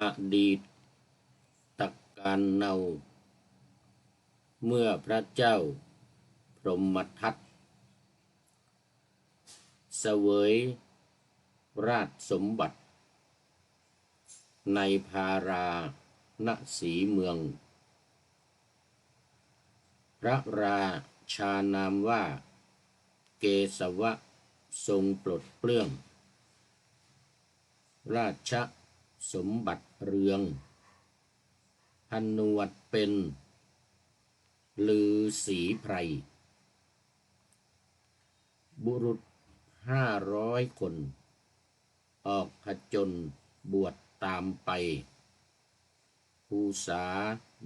อดีตการเนาเมื่อพระเจ้าพรหมทัตเสวยราชสมบัติในพาราณสีเมืองพระราชานามว่าเกสวะทรงปลดเปลื้องราชสมบัติเรืองผนวดเป็นฤาษีไพรบุรุษ500 คนออกผจญบวชตามไปภูษา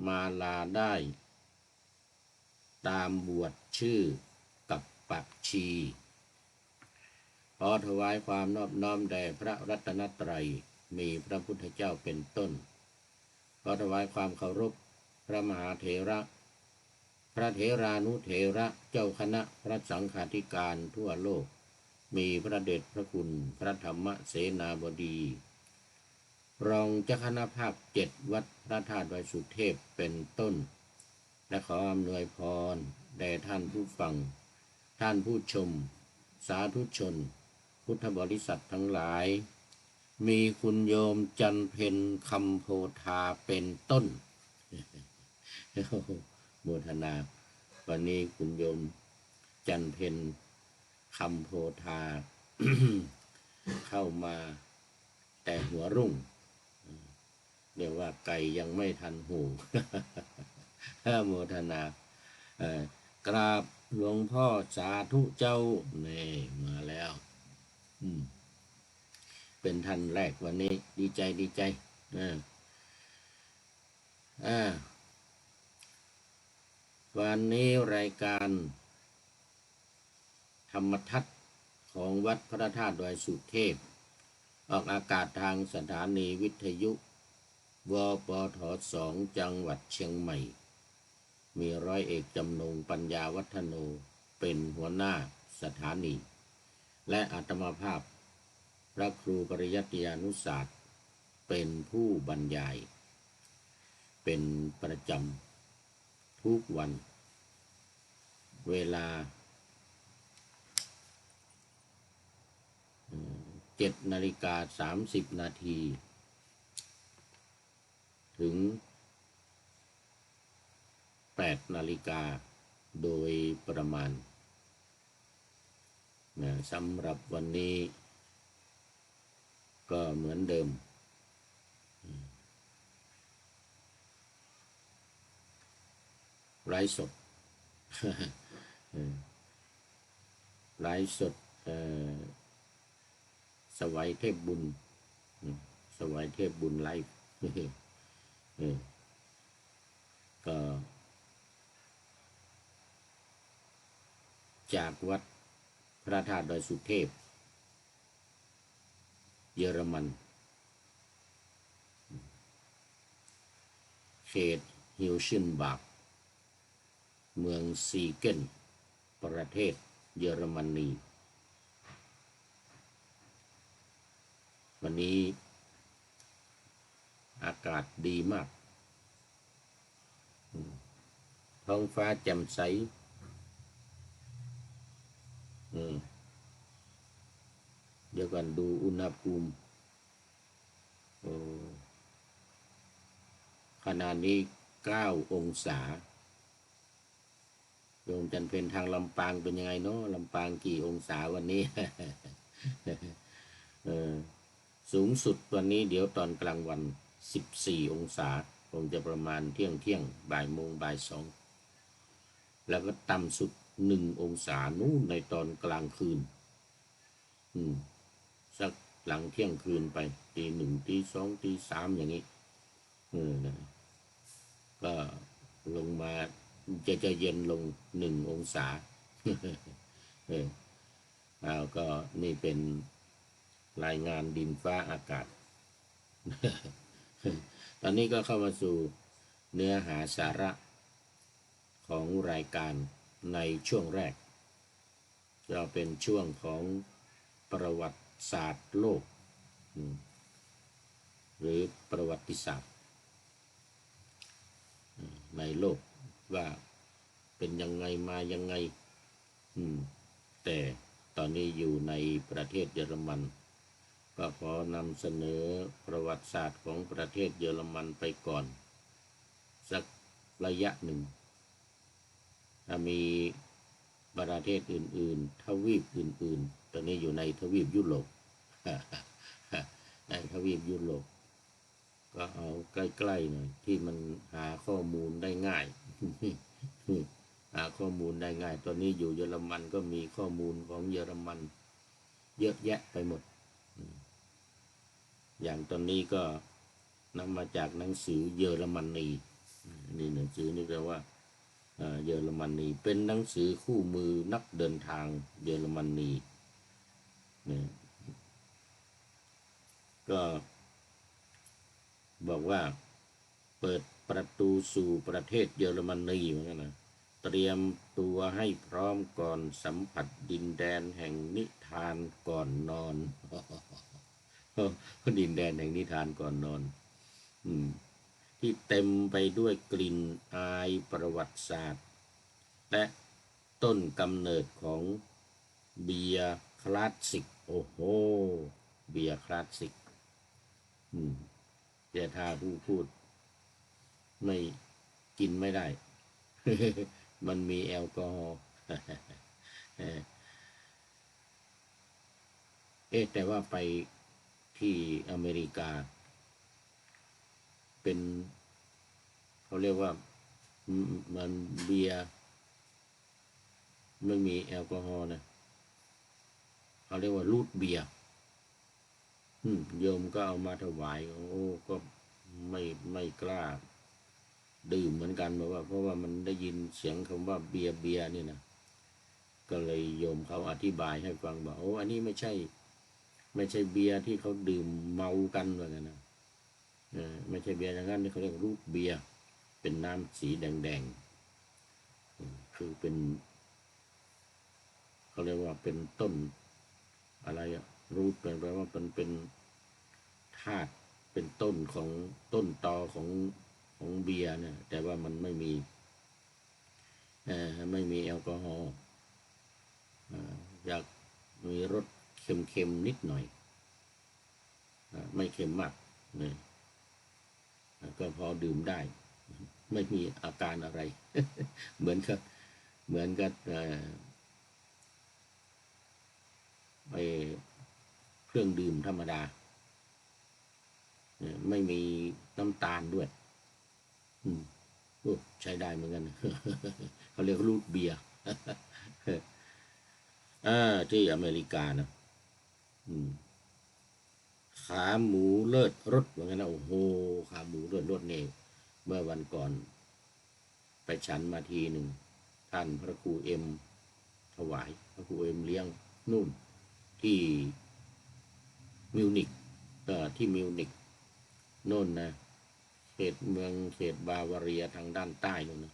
มาลาได้ตามบวชชื่อกับปักชีขอถวายความนอบน้อมแด่พระรัตนตรัยมีพระพุทธเจ้าเป็นต้นขอถวายความเคารพพระมหาเถระพระเถรานุเถระเจ้าคณะพระสังฆาธิการทั่วโลกมีพระเดชพระคุณพระธรรมเสนาบดีรองเจ้าคณะภาค7วัดพระธาตุวายสุเทพเป็นต้นและขออำนวยพรแด่ท่านผู้ฟังท่านผู้ชมสาธุชนพุทธบริษัททั้งหลายมีคุณโยมจันเพ็ญคำโพธาเป็นต้นโมทนาวันนี้คุณโยมจันเพ็ญคำโพธา เข้ามาแต่หัวรุ่งเรียกว่าไก่ยังไม่ทันหู โมทนากราบหลวงพ่อสาธุเจ้านี่มาแล้วเป็นท่านแรกวันนี้ดีใจวันนี้รายการธรรมทัศน์ของวัดพระธาตุดอยสุเทพออกอากาศทางสถานีวิทยุวปท2จังหวัดเชียงใหม่มีร้อยเอกจำนงปัญญาวัฒโนเป็นหัวหน้าสถานีและอาตมาภาพพระครูปริยัติยานุศาสตร์เป็นผู้บรรยายเป็นประจำทุกวันเวลา7:30 นาทีถึง8 นาฬิกาโดยประมาณสำหรับวันนี้ก็เหมือนเดิมไลฟ์สด ไลฟ์สดสวัยเทพบุญสวัยเทพบุญไลฟ์ก็จากวัดพระธาตุดอยสุเทพเยอรมันเขตฮิลชินบากเมืองซีเกนประเทศเยอรมนีวันนี้อากาศดีมากท้องฟ้าแจ่มใสเดี๋ยวกันดูอุณหภูมิขณะนี้9 องศาโยมจันเพ็ญทางลำปางเป็นยังไงเนาะลำปางกี่องศาวันนี้ สูงสุดวันนี้เดี๋ยวตอนกลางวัน14 องศาคงจะประมาณเที่ยงบ่ายโมงบ่าย2แล้วก็ต่ำสุด1 องศานู่นในตอนกลางคืนสักหลังเที่ยงคืนไปตี 1ตี 2ตี 3อย่างนี้ก็ลงมาจะเย็นลง1 องศาแล้วก็นี่เป็นรายงานดินฟ้าอากาศ ตอนนี้ก็เข้ามาสู่เนื้อหาสาระของรายการในช่วงแรกจะเป็นช่วงของประวัติศาสตร์โลก หรือประวัติศาสตร์ในโลกว่าเป็นยังไงมายังไงแต่ตอนนี้อยู่ในประเทศเยอรมันก็ขอนำเสนอประวัติศาสตร์ของประเทศเยอรมันไปก่อนสักระยะหนึ่งถ้ามีประเทศอื่นๆทวีปอื่นๆตอนนี้อยู่ในทวีปยุโรปในทวีปยุโรปก็เอาใกล้ๆหน่อยที่มันหาข้อมูลได้ง่าย หาข้อมูลได้ง่ายตอนนี้อยู่เยอรมันก็มีข้อมูลของเยอรมันเยอะแยะไปหมดอย่างตอนนี้ก็นำมาจากหนังสือเยอรมนีนี่หนังสือนี่เรียกว่าเยอรมนีเป็นหนังสือคู่มือนักเดินทางเยอรมนีก็บอกว่าเปิดประตูสู่ประเทศเยอรมนีเหมือนกันนะเตรียมตัวให้พร้อมก่อนสัมผัสดินแดนแห่งนิทานก่อนนอน ดินแดนแห่งนิทานก่อนนอนที่เต็มไปด้วยกลิ่นอายประวัติศาสตร์และต้นกำเนิดของเบียร์คลาสสิกโอ้โหเบียร์คลาสสิกแต่ถ้าผู้พูดไม่กินไม่ได้ มันมีแอลกอฮอล์ แต่ว่าไปที่อเมริกาเป็นเขาเรียกว่ามันเบียร์ไม่มีแอลกอฮอล์นะเขาเรียกว่ารูทเบียร์โยมก็เอามาถวายโอ้ก็ไม่กล้าดื่มเหมือนกันเพราะว่ามันได้ยินเสียงคำว่าเบียร์นี่นะก็เลยโยมเขาอธิบายให้ฟังบอกโอ้อันนี้ไม่ใช่เบียร์ที่เขาดื่มเมากันเลยนะไม่ใช่เบียร์อย่างนั้นเขาเรียกรูทเบียร์เป็นน้ำสีแดงคือเป็นเขาเรียกว่าเป็นต้นอะไรอะรูทแปลว่าเป็นธาตุเป็นต้นของต้นตอของเบียร์เนี่ยแต่ว่ามันไม่มีแอลกอฮอล์อยากมีรสเค็มๆนิดหน่อยไม่เค็มมากเนี่ยก็พอดื่มได้ไม่มีอาการอะไร เหมือนกับไปเครื่องดื่มธรรมดาไม่มีน้ำตาลด้วยใช้ได้เหมือนกัน เขาเรียกรูทเบียร์ ที่อเมริกานะขาหมูเลิศรสเหมือนกันนะโอ้โหขาหมูเลิศรสเนี่ยเมื่อวันก่อนไปฉันมาทีหนึ่งท่านพระครูเอ็มถวายพระครูเอ็มเลี้ยงนู่นที่มิวนิกที่มิวนิกโน่นนะเขตบาวาเรียทางด้านใต้นู่นนะ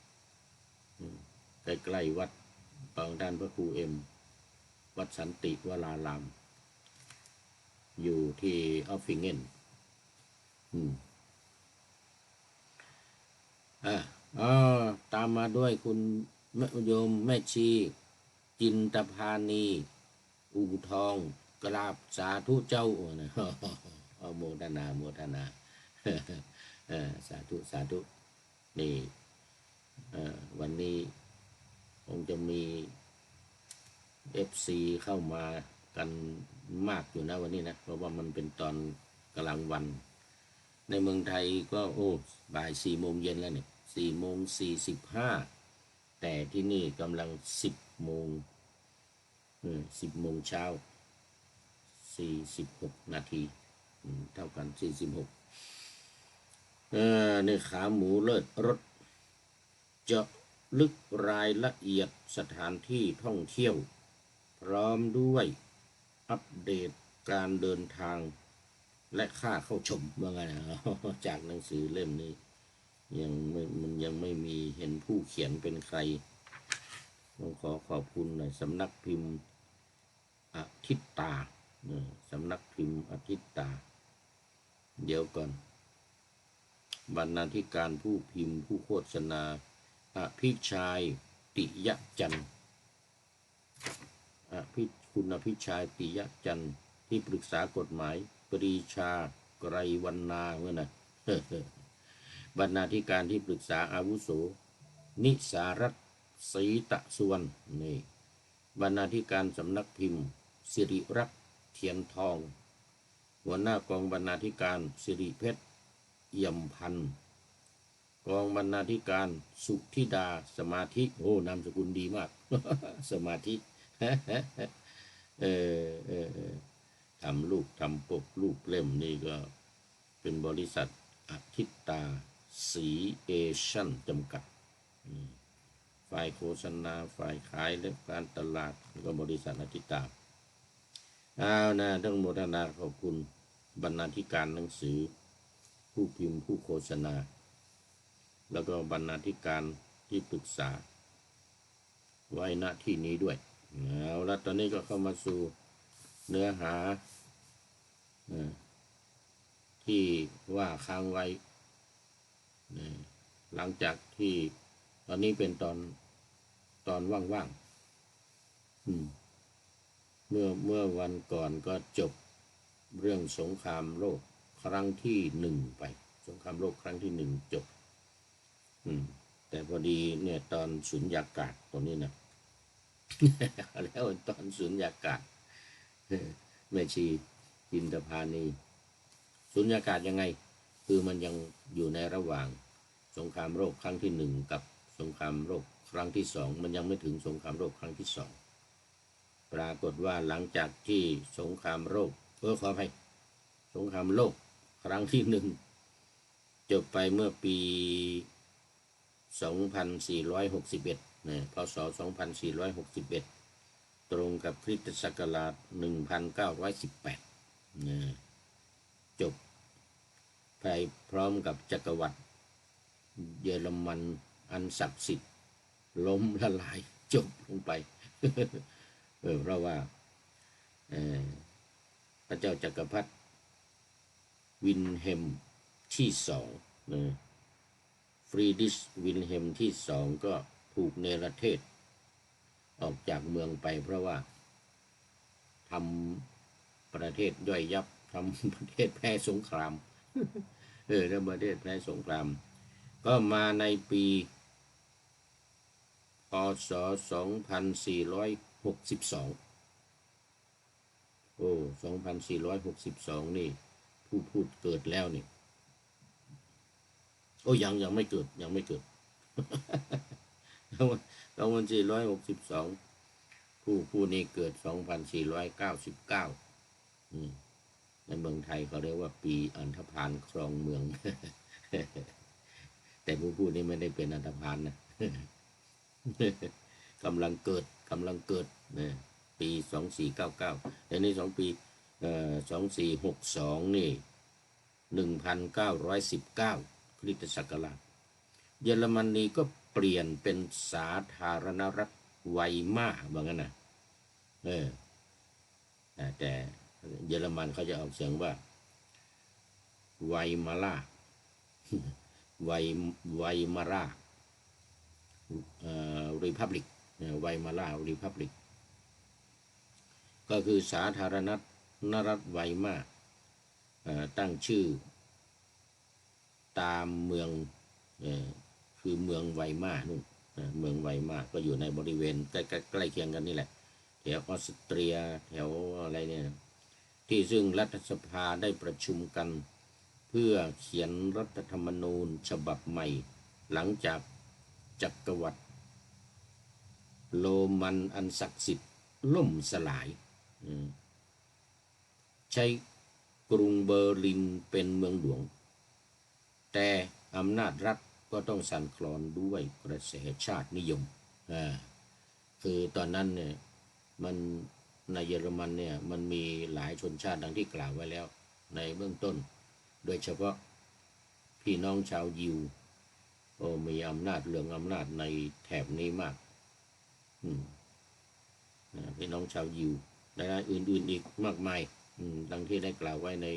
ใกล้ๆวัดทางด้านพระครูเอ็มวัดสันติวรารามอยู่ที่ออฟฟิงเกนตามมาด้วยคุณโยมแม่ชีจินตภานีอู่ทองกราบสาธุเจ้านะโมทนาสาธุนี่วันนี้คงจะมี FC เข้ามากันมากอยู่นะวันนี้นะเพราะว่ามันเป็นตอนกลางวันในเมืองไทยก็บ่าย4 โมงเย็นแล้วเนี่ย4 โมง 45แต่ที่นี่กำลัง10 โมง10 โมงเช้า46 นาทีเท่ากัน46ในขาหมูเลิศรสเจาะลึกรายละเอียดสถานที่ท่องเที่ยวพร้อมด้วยอัปเดตการเดินทางและค่าเข้าชมว่าไงนะจากหนังสือเล่มนี้มันยังไม่มีเห็นผู้เขียนเป็นใครต้องขอบคุณหน่อยสำนักพิมพ์อาทิตตาสำนักพิมพ์อาทิตตา เดี๋ยวก่อนบรรณาธิการผู้พิมพ์ผู้โฆษณาอภิชัยติยจันทร์คุณอภิชัยติยจันทร์ที่ปรึกษากฎหมายปรีชาไกรวรรณาเมื่อนะบรรณาธิการที่ปรึกษาอาวุโสนิสารัตน์ศรีตะสุวรรณนี่บรรณาธิการสำนักพิมพ์สิริรักษ์เทียนทองหัวหน้ากองบรรณาธิการสิริเพชรเอี่ยมพันธ์กองบรรณาธิการสุธิดาสมาธิโอ้นามสกุลดีมาก สมาธิ เอทำลูกทำปกลูกเล่มนี่ก็เป็นบริษัทอาทิตตาสีเอชั่นจำกัดฝ่ายโฆษณาฝ่ายขายและการตลาดแล้วก็บริษัทอาทิตตาเอานะทั้งหมดนาขอบคุณบรรณาธิการหนังสือผู้พิมพ์ผู้โฆษณาแล้วก็บรรณาธิการที่ปรึกษาไว้ณที่นี้ด้วยเอาละตอนนี้ก็เข้ามาสู่เนื้อหาที่ว่าค้างไว้หลังจากที่ตอนนี้เป็นตอนว่างๆเมื่อวันก่อนก็จบเรื่องสงครามโลกครั้งที่1ไปสงครามโลกครั้งที่1จบแต่พอดีเนี่ยตอนสุญญากาศตรงนี้นะ แล้วตอนสุญญากาศแม่ชีจินตภานีสุญญากาศยังไงคือมันยังอยู่ในระหว่างสงครามโลกครั้งที่1กับสงครามโลกครั้งที่2มันยังไม่ถึงสงครามโลกครั้งที่2ปรากฏว่าหลังจากที่สงครามโลกขออภัยสงครามโลกครั้งที่1จบไปเมื่อปี2461พศ2461ตรงกับคริสตศักราช1918จบไปพร้อมกับจักรวรรดิเยอรมันอันศักดิ์สิทธิ์ล้มละลายจบลงไป เพราะว่าพระเจ้าจักรพรรดิวินเฮมที่2ฟรีดริชวินเฮมที่2ก็ถูกเนรเทศออกจากเมืองไปเพราะว่าทำประเทศย่อยยับทำประเทศแพ้สงครามทำประเทศแพ้สงครามก็มาในปีพ.ศ. 2462โอ้2462นี่ผู้พูดเกิดแล้วนี่โอ้ยังไม่เกิด2462ผู้นี้เกิด2499ในเมืองไทยเขาเรียกว่าปีอันธพาลครองเมือง แต่ผู้นี้ไม่ได้เป็นอันธพาลนะกำลังเกิดนะปี2499แต่นี่2ปี2462นี่1919คริสตศักราชเยอรมนีก็เปลี่ยนเป็นสาธารณรัฐไวมาร์ว่างั้นนะแต่เยอรมันเขาจะออกเสียงว่าไวมาร่าไวมาร่ารีพับลิกไวมาร่ารีพับลิกก็คือสาธารณรัฐไวมาร์ตั้งชื่อตามเมืองคือเมืองไวมาร์นู่นเมืองไวมาร์ก็อยู่ในบริเวณใกล้เคียงกันนี่แหละแถวออสเตรียแถวอะไรเนี่ยที่ซึ่งรัฐสภาได้ประชุมกันเพื่อเขียนรัฐธรรมนูญฉบับใหม่หลังจากจักรวรรดิโรมันอันศักดิ์สิทธิ์ล่มสลายใช้กรุงเบอร์ลินเป็นเมืองหลวงแต่อำนาจรัฐก็ต้องสั่นคลอนด้วยกระแสชาตินิยมคือตอนนั้นเนี่ยมันในเยอรมันเนี่ยมันมีหลายชนชาติดังที่กล่าวไว้แล้วในเบื้องต้นโดยเฉพาะพี่น้องชาวยิวมีอำนาจเรื่องอำนาจในแถบนี้มากพี่น้องชาวยิวและอื่นๆอีกมากมายดังที่ได้กล่าวไว้ใน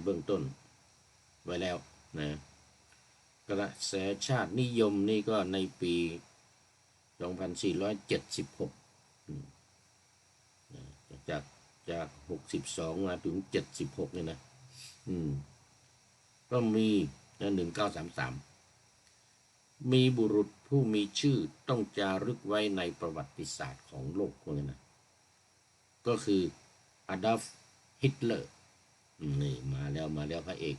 เบื้องต้นไว้แล้วนะกระแสชาตินิยมนี่ก็ในปี 2476จาก62มาถึง76เนี่ยนะก็มี1933มีบุรุษผู้มีชื่อต้องจารึกไว้ในประวัติศาสตร์ของโลกพวกนี้นะก็คืออดอล์ฟฮิตเลอร์นี่มาแล้วพระเอก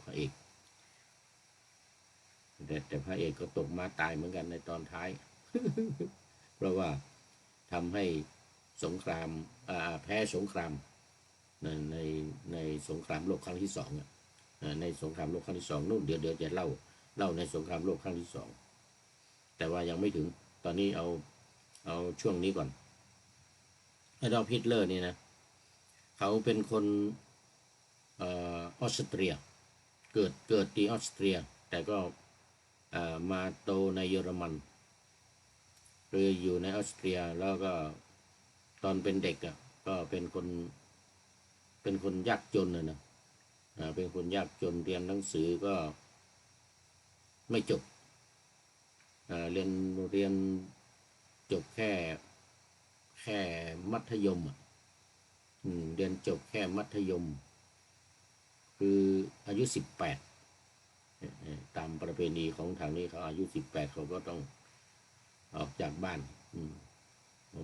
แต่พระเอกก็ตกมาตายเหมือนกันในตอนท้าย เพราะว่าทำให้สงครามแพ้สงครามในสงครามโลกครั้งที่สองในสงครามโลกครั้งที่สองนู่นเดี๋ยวจะเล่าในสงครามโลกครั้งที่สองแต่ว่ายังไม่ถึงตอนนี้เอาช่วงนี้ก่อนอดอล์ฟฮิตเลอร์นี่นะเขาเป็นคนออสเตรียเกิดที่ออสเตรียแต่ก็มาโตในเยอรมันคืออยู่ในออสเตรียแล้วก็ตอนเป็นเด็กก็เป็นคนยากจนนะเป็นคนยากจนเรียนหนังสือก็ไม่จบเรียนจบแค่มัธยมเรียนจบแค่มัธยมคืออายุ18ตามประเพณีของทางนี้เขาอายุ18เขาก็ต้องออกจากบ้าน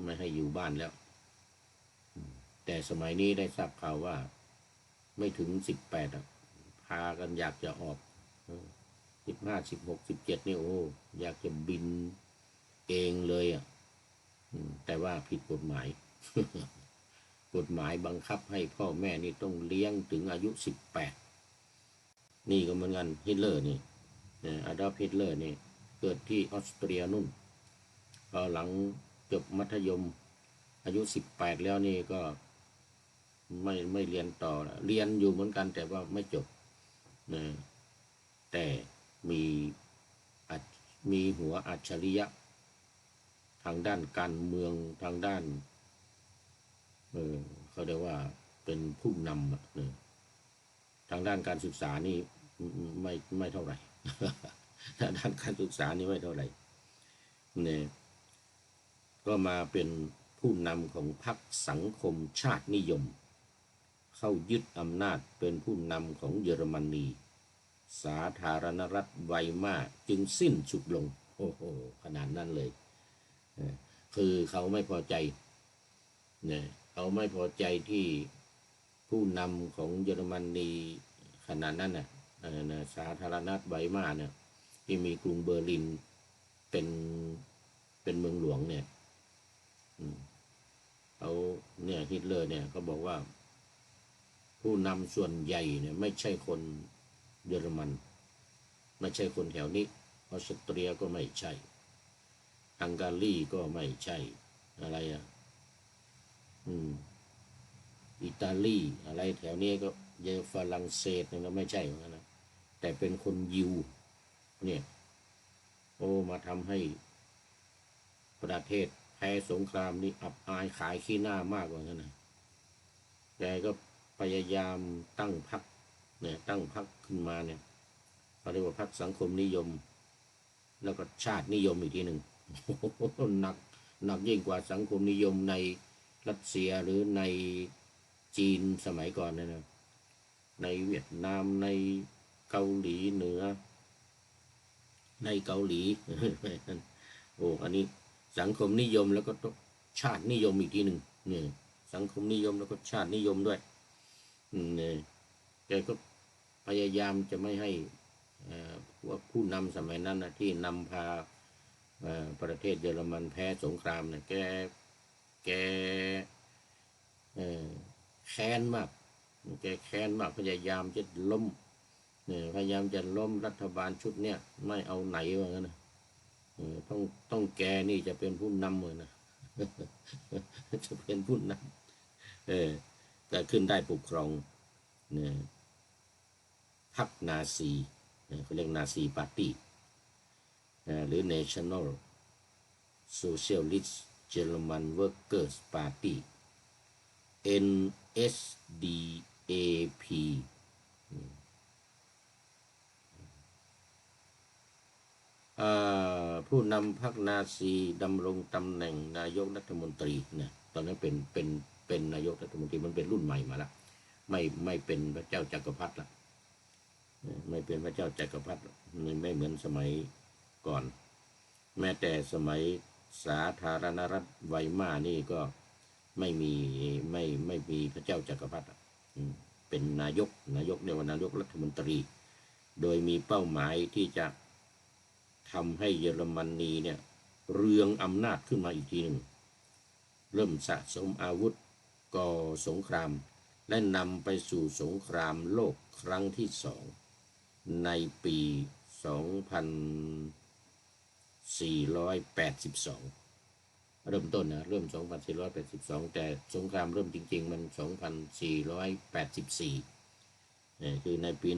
ไม่ให้อยู่บ้านแล้วแต่สมัยนี้ได้ทราบข่าวว่าไม่ถึง18พากันอยากจะออก15 16 17นี่โอ้อยากจะบินเองเลยแต่ว่าผิดกฎหมาย กฎหมายบังคับให้พ่อแม่นี่ต้องเลี้ยงถึงอายุ18นี่ก็เหมือนกันฮิตเลอร์นี่อดอล์ฟฮิตเลอร์นี่เกิดที่ออสเตรียนู่นพอหลังจบมัธยมอายุ18แล้วนี่ก็ไม่เรียนต่อเรียนอยู่เหมือนกันแต่ว่าไม่จบนะแต่มีหัวอัจฉริยะทางด้านการเมืองทางด้านเขาเรียกว่าเป็นผู้นำทางด้านการศึกษานี่ไม่เท่าไหร่ ทางด้านการศึกษานี่ไม่เท่าไหร่เนี่ยก็มาเป็นผู้นำของพรรคสังคมชาตินิยมเข้ายึดอำนาจเป็นผู้นำของเยอรมนีสาธารณรัฐไวมากจึงสิ้นสุดลงโอ้โหขนาดนั้นเลยคือเขาไม่พอใจเนี่ยเขาไม่พอใจที่ผู้นำของเยอรมนีขนาดนั้นน่ะสาธารณรัฐไวมากเนี่ยที่มีกรุงเบอร์ลินเป็นเมืองหลวงเนี่ยเขาเนี่ยฮิตเลอร์เนี่ยเขาบอกว่าผู้นำส่วนใหญ่เนี่ยไม่ใช่คนเยอรมันไม่ใช่คนแถวนี้ออสเตรียก็ไม่ใช่ฮังการีก็ไม่ใช่อะไรอิตาลีอะไรแถวนี้ก็เยอฝรั่งเศสเนี่ยก็ไม่ใช่เหมือนกันนะแต่เป็นคนยิวเนี่ยโอ้มาทำให้ประเทศแพ้สงครามนี่อับอายขายขี้หน้ามากกว่านั้นนะแกก็พยายามตั้งพรรคเนี่ยตั้งพรรคขึ้นมาเนี่ยเขาเรียกว่าพรรคสังคมนิยมแล้วก็ชาตินิยมอีกทีหนึ่งหนักยิ่งกว่าสังคมนิยมในรัสเซียหรือในจีนสมัยก่อนนะในเวียดนามในเกาหลีเหนือในเกาหลีโอ้อันนี้สังคมนิยมแล้วก็ชาตินิยมอีกทีหนึ่งเนี่ยสังคมนิยมแล้วก็ชาตินิยมด้วยเนี่ยแกก็พยายามจะไม่ให้ว่าผู้นำสมัยนั้นนะที่นำพาประเทศเยอรมันแพ้สงครามเนี่ยแกแค้นมากพยายามจะล้มพยายามจะล้มรัฐบาลชุดเนี้ยไม่เอาไหนว่างั้นนะต้องแกนี่จะเป็นผู้นำเลยนะ จะเป็นผู้นำก็ขึ้นได้ปกครองพรรคนาซีเขาเรียกนาซีปาร์ตี้หรือ National Socialist German Workers Party NSDAP ผู้นำพรรคนาซีดำรงตำแหน่งนายกรัฐมนตรีนะตอนนั้นเป็นนายกรัฐมนตรีมันเป็นรุ่นใหม่มาแล้วไม่เป็นพระเจ้าจักรพรรดิละไม่เป็นพระเจ้าจักรพรรดิไม่เหมือนสมัยก่อนแม้แต่สมัยสาธารณรัฐไวมานี่ก็ไม่มีพระเจ้าจักรพรรดิเป็นนายกเรียกว่านายกรัฐมนตรีโดยมีเป้าหมายที่จะทำให้เยอรมนีเนี่ยเรืองอำนาจขึ้นมาอีกทีหนึ่งเริ่มสะสมอาวุธก่อสงครามและนำไปสู่สงครามโลกครั้งที่สองในปี 2482 เริ่มต้นนะเริ่ม 2482 แต่สงครามเริ่มจริงๆมัน 2484 คือในปี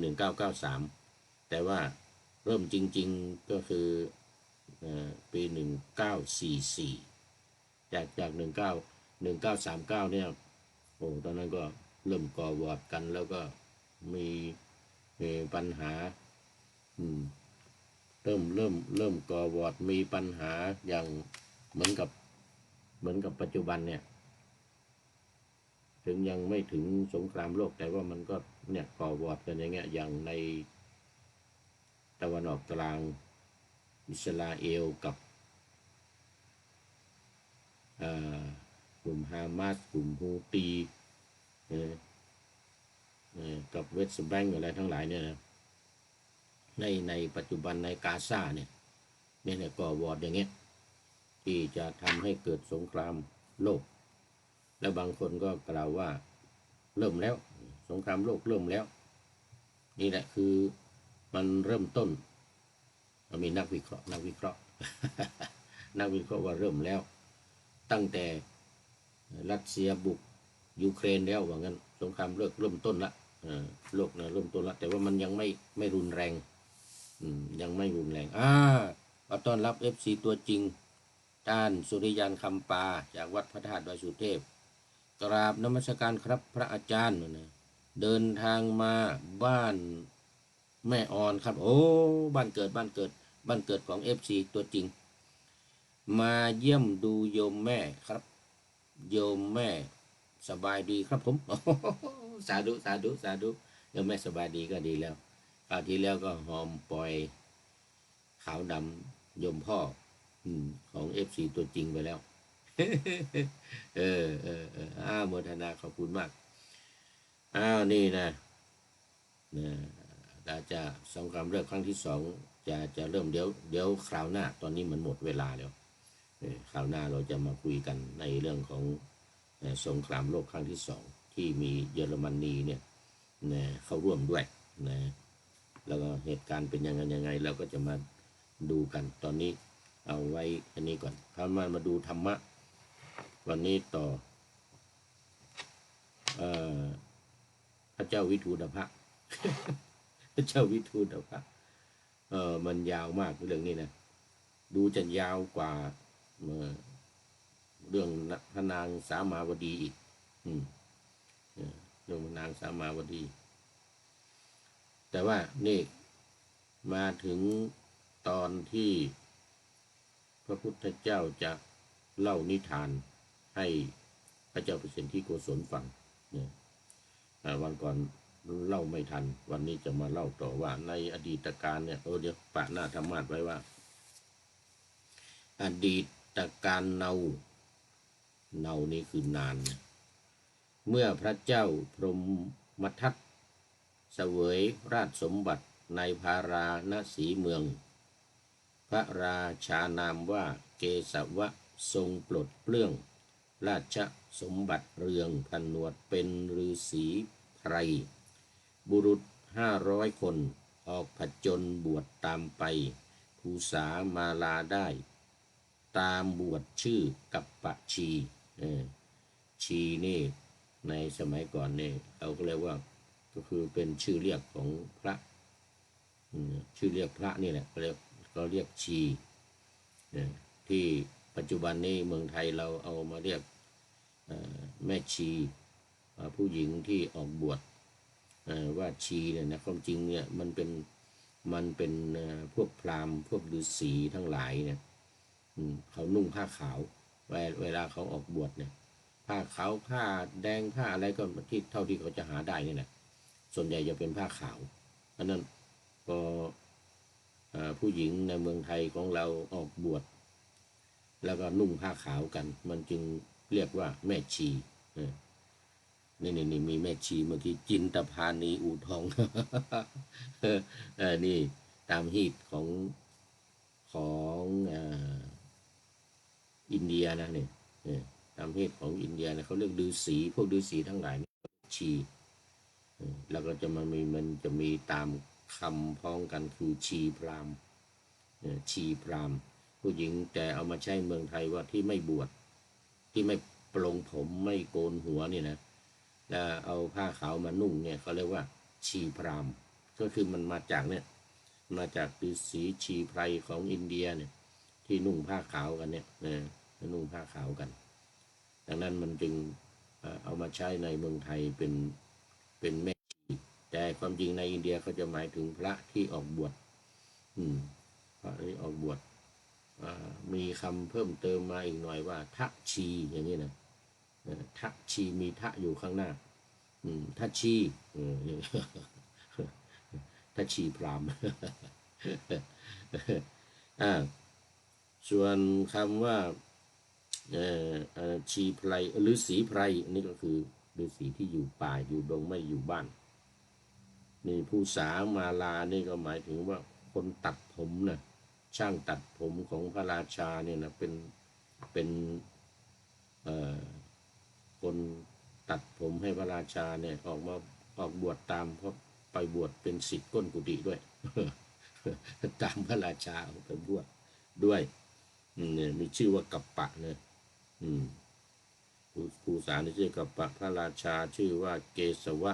1993 แต่ว่าเริ่มจริงๆก็คือปี 1944 จาก1939เนี่ยโอ้ตอนนั้นก็เริ่มก่อวอร์ดกันแล้วก็มีปัญหาเริ่มก่อวอร์ดมีปัญหาอย่างเหมือนกับปัจจุบันเนี่ยถึงยังไม่ถึงสงครามโลกแต่ว่ามันก็เนี่ยก่อวอร์ดกันอย่างเงี้ยอย่างในตะวันออกกลางอิสราเอลกับกลุ่มฮามาสกลุ่มฮูตีกับเวสต์แบงก์อะไรทั้งหลายเนี่ยนะในปัจจุบันในกาซาเนี่ยก่อวอร์ดอย่างเงี้ยที่จะทำให้เกิดสงครามโลกและบางคนก็กล่าวว่าเริ่มแล้วสงครามโลกเริ่มแล้วนี่แหละคือมันเริ่มต้นมีนักวิเคราะห์นักวิเคราะห์ว่าเริ่มแล้วตั้งแต่รัสเซียบุกยูเครนแล้วว่างั้นสงครามเริ่มต้นละโลกนะเริ่มต้นละแต่ว่ามันยังไม่รุนแรงยังไม่รุนแรงขอต้อนรับ FC ตัวจริงท่านสุริยันคำปาจากวัดพระธาตุดอยสุเทพกราบนมัสการครับพระอาจารย์นะเดินทางมาบ้านแม่ออนครับโอ้บ้านเกิดของ FC ตัวจริงมาเยี่ยมดูโยมแม่ครับโยมแม่สบายดีครับผมสาธุโยมแม่สบายดีก็ดีแล้วคราวที่แล้วก็หอมปล่อยขาวดำโยมพ่อของ FC ตัวจริงไปแล้วโมทนาขอบคุณมากนี่นะอาจจะสงครามเลิกครั้งที่สองจะเริ่มเดี๋ยวคราวหน้าตอนนี้มันหมดเวลาแล้วคราวหน้าเราจะมาคุยกันในเรื่องของสงครามโลกครั้งที่สองที่มีเยอรมนีเนี่ยเข้าร่วมด้วยนะแล้วก็เหตุการณ์เป็นยังไงเราก็จะมาดูกันตอนนี้เอาไว้อันนี้ก่อนคราวมาดูธรรมะวันนี้ต่อพระเจ้าวิทูตภะพระเจ้าวิทูตภะมันยาวมากเรื่องนี้นะดูจะยาวกว่าเรื่องพระนางสามาวดีอีกเรื่องพระนางสามาวดีแต่ว่านี่มาถึงตอนที่พระพุทธเจ้าจะเล่านิทานให้พระเจ้าเปรตที่โกศลฟังวันก่อนเล่าไม่ทันวันนี้จะมาเล่าต่อว่าในอดีตการเนี่ยเดี๋ยวปะหน้าธรรมาสไว้ว่าอดีตการเนานี่คือนานเมื่อพระเจ้าพรหมทัตเสวยราชสมบัติในพาราณสีเมืองพระราชานามว่าเกสวะทรงปลดเปลื้องราชสมบัติเรืองผนวดเป็นฤาษีไพรบุรุษ500 คนออกผจญบวชตามไปภูษามาลาได้ตามบวชชื่อกัปปะชีนี่ในสมัยก่อนนี่เราก็เรียกว่าก็คือเป็นชื่อเรียกของพระชื่อเรียกพระนี่แหละก็เรียกชีที่ปัจจุบันนี้เมืองไทยเราเอามาเรียกแม่ชีผู้หญิงที่ออกบวช ว่าชีเนี่ยนะความจริงเนี่ยมันเป็นพวกพราหมณ์พวกฤาษีทั้งหลายเนี่ยเขานุ่งผ้าขาวเวลาเขาออกบวชเนี่ยผ้าขาวผ้าแดงผ้าอะไรก็ที่เท่าที่เขาจะหาได้นี่แหละส่วนใหญ่จะเป็นผ้าขาวเพราะนั้นพอผู้หญิงในเมืองไทยของเราออกบวชแล้วก็นุ่งผ้าขาวกันมันจึงเรียกว่าแม่ชีนี่มีแม่ชีเมื่อกี้จินตภานีอูทอง นี่ตามฮีตของอินเดียนะเนี่ยตามฮีตของอินเดียนะเขาเรียกฤาษีพวกฤาษีทั้งหลายนี่ชีแล้วก็มันจะมีตามคำพ้องกันคือชีพราหมณ์ชีพราหมณ์ผู้หญิงแต่เอามาใช้เมืองไทยว่าที่ไม่บวชที่ไม่ปลงผมไม่โกนหัวเนี่ยนะแล้วเอาผ้าขาวมานุ่งเนี่ยเขาเรียกว่าชีพราหมณ์ก็คือมันมาจากเนี่ยมาจากฤาษีชีไพรของอินเดียเนี่ยที่นุ่งผ้าขาวกันเนี่ยนุ่งผ้าขาวกันดังนั้นมันจึงเอามาใช้ในเมืองไทยเป็นแม่ชีแต่ความจริงในอินเดียเขาจะหมายถึงพระที่ออกบวชพระที่ออกบวชมีคำเพิ่มเติมมาอีกหน่อยว่าทะชีอย่างนี้นะทะชีมีทะอยู่ข้างหน้าทะชีทะชีพราหมณ์ส่วนคำว่าชีไพรหรือสีไพรนี่ก็คือฤาษีที่อยู่ป่าอยู่ดงไม่อยู่บ้านนี่ผู้สามาลานี่ก็หมายถึงว่าคนตัดผมนะช่างตัดผมของพระราชาเนี่ยนะเป็นคนตัดผมให้พระราชาเนี่ยออกบวชตามเพราะไปบวชเป็นศิษย์ก้นกุฏิด้วย ตามพระราชาไปบวชด้วยเนี่ยมีชื่อว่ากัปปะเนี่ยภูษาในชื่อกัปปะพระราชาชื่อว่าเกสวะ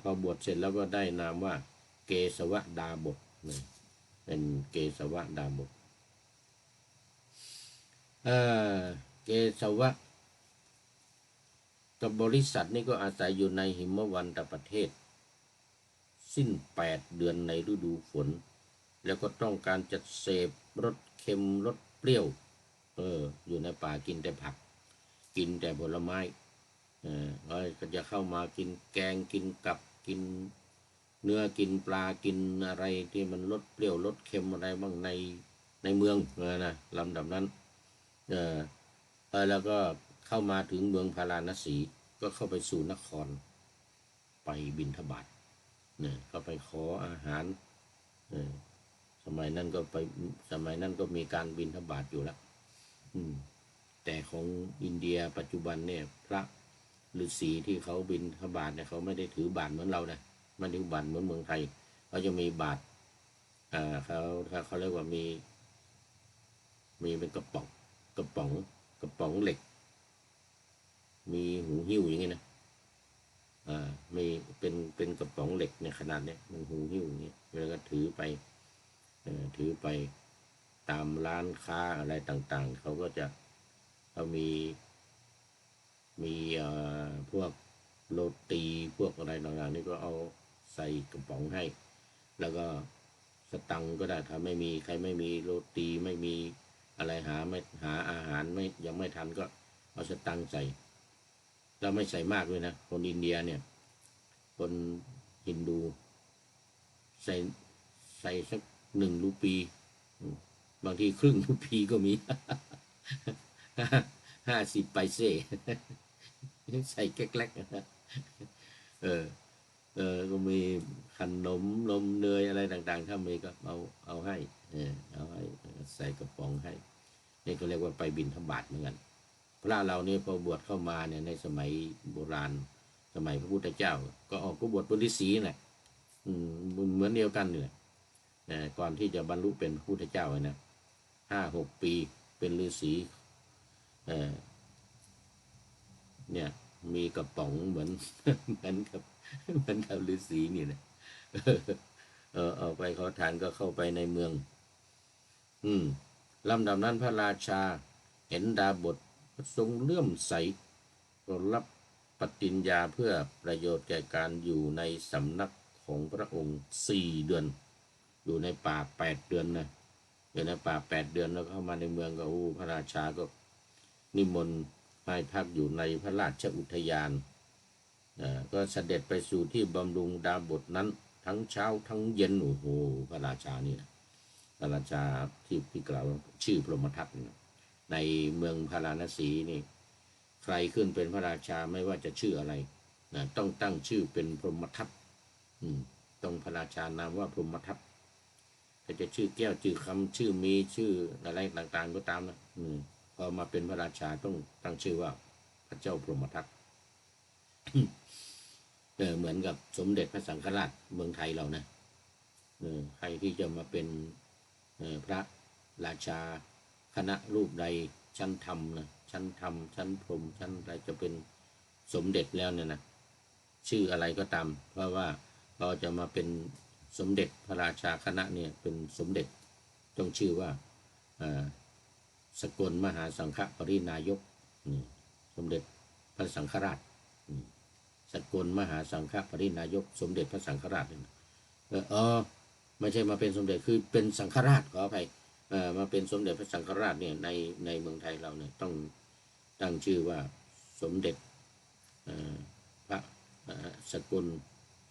พอบวชเสร็จแล้วก็ได้นามว่าเกสวะดาบทเนี่ยเป็นเกสวะดาบทเกสวะกับบริษัทนี่ก็อาศัยอยู่ในหิมวันตประเทศสิ้น8 เดือนในฤดูฝนแล้วก็ต้องการจะเสพรสเค็มรสเปรี้ยวอยู่ในป่ากินแต่ผักกินแต่ผลไม้ก็จะเข้ามากินแกงกินกับกินเนื้อกินปลากินอะไรที่มันรสเปรี้ยวรสเค็มอะไรบ้างในเมืองนะลำดับนั้นแล้วก็เข้ามาถึงเมืองพาราณสีก็เข้าไปสู่นครไปบิณฑบาตเนี่ยก็ไปขออาหารสมัยนั้นก็มีการบิณฑบาตอยู่แล้วแต่ของอินเดียปัจจุบันเนี่ยพระฤาษีที่เขาบิณฑบาตเนี่ยเขาไม่ได้ถือบาตรเหมือนเรานะไม่ได้ถือบาตรเหมือนเมืองไทยเขาจะมีบาตรเขาเรียกว่ามีเป็นกระป๋องเหล็กมีหูหิ้วอย่างนี้นะมีเป็นกระป๋องเหล็กในขนาดเนี้ยมันหูหิ้วอย่างนี้แล้วก็ถือไปตามร้านค้าอะไรต่างๆเขาก็จะเขามีพวกโรตีพวกอะไรต่างๆนี่ก็เอาใส่กระป๋องให้แล้วก็สตังก็ได้ถ้าไม่มีใครไม่มีโรตีไม่มีอะไรหาอาหารไม่ยังไม่ทันก็เอาสตังใส่แล้วไม่ใส่มากด้วยนะคนอินเดียเนี่ยคนฮินดูใส่สัก1 รูปีบางทีครึ่งรูปีก็มี50 ไปเซ่ใส่แก๊กๆก็มีขนมนมเนยอะไรต่างๆถ้ามีก็เอาให้เอาให้ใส่กระป๋องให้นี่ก็เรียกว่าไปบิณฑบาตเหมือนกันพระเราเนี่ยพอบวชเข้ามาเนี่ยในสมัยโบราณสมัยพระพุทธเจ้าก็บวชเป็นฤาษีแหละเหมือนเดียวกันเนี่ยก่อนที่จะบรรลุเป็นพระพุทธเจ้านะ5-6 ปีเป็นฤาษีเนี่ยมีกระป๋องเหมือนกับฤาษีนี่นะเอาไปเขาทานก็เข้าไปในเมืองลำดับนั้นพระราชาเห็นดาบททรงเลื่อมใสก็รับ ปฏิญญาเพื่อประโยชน์แก่การอยู่ในสำนักของพระองค์4 เดือนอยู่ในป่า8 เดือนนะอยู่ในป่า8 เดือนแล้วเข้ามาในเมืองก็พระราชาก็นิมนต์ให้พักอยู่ในพระราชอุทยานก็เสด็จไปสู่ที่บำรุงดาบทนั้นทั้งเช้าทั้งเย็นโอ้โหพระราชานี่นะพระราชาที่กล่าวชื่อพรหมทัตในเมืองพาราณสีนี่ใครขึ้นเป็นพระราชาไม่ว่าจะชื่ออะไรนะต้องตั้งชื่อเป็นพรหมทัตต้องพระราชานามว่าพรหมทัตถ้าจะชื่อแก้วชื่อคำชื่อมีชื่ออะไรต่างๆก็ตามนะพอมาเป็นพระราชาต้องตั้งชื่อว่าพระเจ้าพรหมทัตเหมือนกับสมเด็จพระสังฆราชเมืองไทยเรานะใครที่จะมาเป็นพระราชาคณะรูปใดชั้นธรรมนะชั้นธรรมชั้นพรหมชั้นอะไรจะเป็นสมเด็จแล้วเนี่ยนะชื่ออะไรก็ตามเพราะว่าเราจะมาเป็นสมเด็จพระราชาคณะเนี่ยเป็นสมเด็จต้องชื่อว่าสกลมหาสังฆปรินายกสมเด็จพระสังฆราชสกลมหาสังฆปรินายกสมเด็จพระสังฆราชไม่ใช่มาเป็นสมเด็จคือเป็นสังฆราชขออภัยมาเป็นสมเด็จพระสังฆราชเนี่ยในเมืองไทยเราเนี่ยต้องตั้งชื่อว่าสมเด็จพระสกล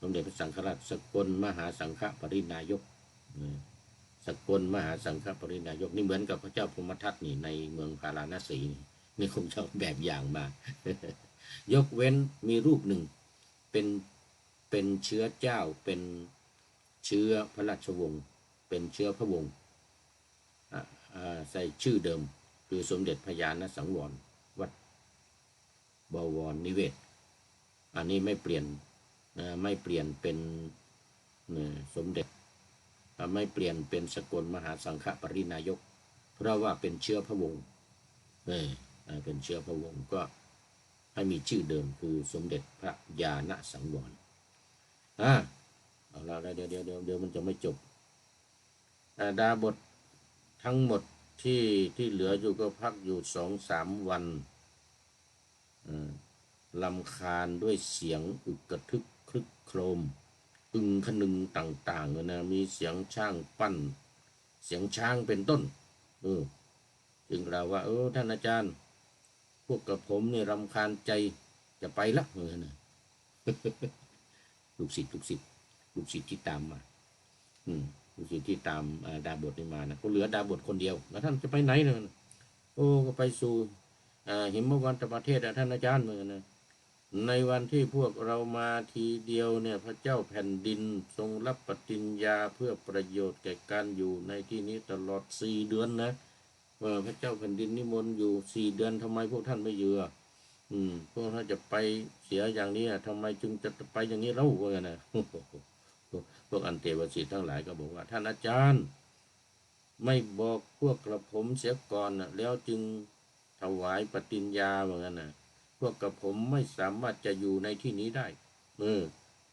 สมเด็จพระสังฆราชสกลมหาสังฆปรินายกสกลมหาสังฆปรินายกนี่เหมือนกับพระเจ้าพรหมทัตนี่ในเมืองพาราณสีนี่คงชอบแบบอย่างมายกเว้นมีรูปหนึ่งเป็นเชื้อเจ้าเป็นเชื้อพระราชวงศ์เป็นเชื้อพระวงศ์ใส่ชื่อเดิมคือสมเด็จพญาณสังวรวัดบวรนิเวศอันนี้ไม่เปลี่ยนเป็นสมเด็จไม่เปลี่ยนเป็นสกลมหาสังฆปรินายกเพราะว่าเป็นเชื้อพระวงศ์เป็นเชื้อพระวงศ์ก็ให้มีชื่อเดิมคือสมเด็จพระญาณสังวรเอาละเดี๋ยวมันจะไม่จบดาบททั้งหมดที่เหลืออยู่ก็พักอยู่2-3 วันรำคาญด้วยเสียงอึกกระทึกครึกโครมอึงคนึงต่างๆนะมีเสียงช้างปั้นเสียงช้างเป็นต้นจึงกล่าวว่าท่านอาจารย์พวกกับผมเนี่ยรำคาญใจจะไปละนะลูกศิษย์ที่ตามมาลูกศิษย์ที่ตามดาบทนี่มานะก็เหลือดาบทคนเดียวแล้วท่านจะไปไหนเนี่ยก็ไปสู่หิมวันตประเทศท่านอาจารย์เหมือนกันนะในวันที่พวกเรามาทีเดียวเนี่ยพระเจ้าแผ่นดินทรงรับปฏิญญาเพื่อประโยชน์แก่การอยู่ในที่นี้ตลอด4 เดือนนะพระเจ้าแผ่นดินนิมนต์อยู่4 เดือนทำไมพวกท่านไม่อยู่พวกท่านจะไปเสียอย่างนี้ทำไมจึงจะไปอย่างนี้เล่าว่านะพวกอันเทวสิทธิ์ทั้งหลายก็บอกว่าท่านอาจารย์ไม่บอกพวกกระผมเสียก่อนนะแล้วจึงถวายปฏิญญาเหมือนกันนะพวกกระผมไม่สามารถจะอยู่ในที่นี้ได้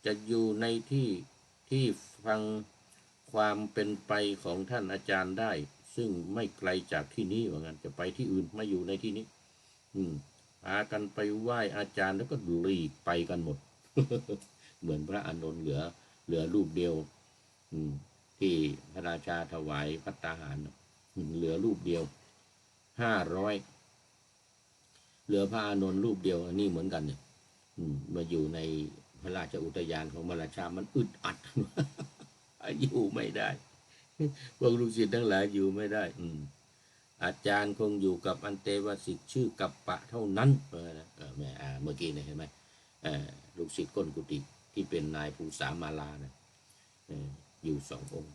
จะอยู่ในที่ฟังความเป็นไปของท่านอาจารย์ได้ซึ่งไม่ไกลจากที่นี้เหมือนกันจะไปที่อื่นไม่อยู่ในที่นี้พากันไปไหว้อาจารย์แล้วก็หลีกไปกันหมด เหมือนพระอานนท์เหลือรูปเดียวที่พระราชาถวายภัตตาหารเหลือรูปเดียว500เหลือพระอานนท์รูปเดียวอันนี้เหมือนกันเนี่ยมาอยู่ในพระราชอุทยานของพระราชามันอึดอัด อยู่ไม่ได้พวกลูกศิษย์ทั้งหลายอยู่ไม่ได้อาจารย์คงอยู่กับอันเตวสิทธิ์ชื่อกัปปะเท่านั้นเมื่อกี้เนี่ยเห็นไหมลูกศิษย์ก้นกุฏิที่เป็นนายภูษามาลานะอยู่2 องค์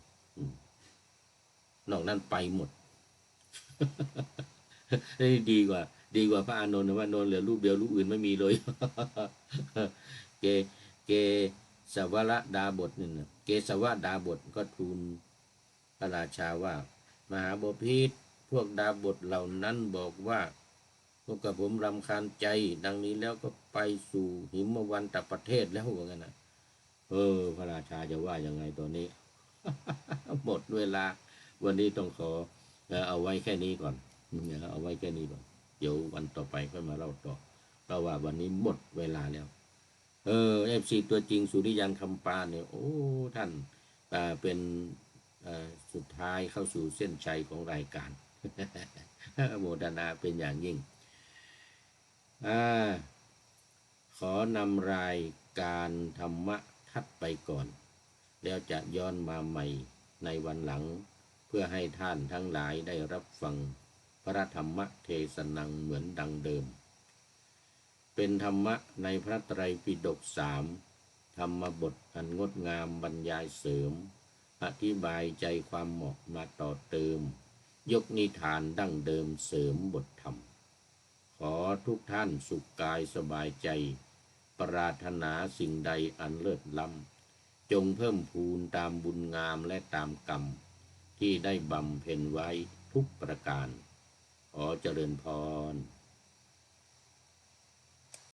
นอกนั้นไปหมด ดีกว่าพระอานนท์นะว่านนท์เหลือรูปเดียวรูปอื่นไม่มีเลย เกสวะดาบทนี่นะเกสวะดาบทก็ทูลพระราชาว่ามหาบพิตรพวกดาบทเหล่านั้นบอกว่าพวกกับผมรำคาญใจดังนี้แล้วก็ไปสู่หิมวันตประเทศแล้วว่ากันนะพระราชาจะว่ายังไงตอนนี้ หมดเวลาวันนี้ต้องขอเอาไว้แค่นี้ก่อนเอาไว้แค่นี้ก่อนเดี๋ยววันต่อไปค่อยมาเล่าต่อ ราะว่าวันนี้หมดเวลาแล้วFC ตัวจริงสุริยันคำปาเนี่ยโอ้ท่านเป็นสุดท้ายเข้าสู่เส้นชัยของรายการ โมทนาเป็นอย่างยิ่งขอนำรายการธรรมะทัดไปก่อนแล้วจะย้อนมาใหม่ในวันหลังเพื่อให้ท่านทั้งหลายได้รับฟังพระธรรมเทศนังเหมือนดังเดิมเป็นธรรมะในพระไตรปิฎก3ธรรมบทอันงดงามบรรยายเสริมอธิบายใจความเหมาะมาต่อเติมยกนิทานดั้งเดิมเสริมบทธรรมขอทุกท่านสุขกายสบายใจปรารถนาสิ่งใดอันเลิศล้ำจงเพิ่มพูนตามบุญงามและตามกรรมที่ได้บำเพ็ญไว้ทุกประการขอเจริญพร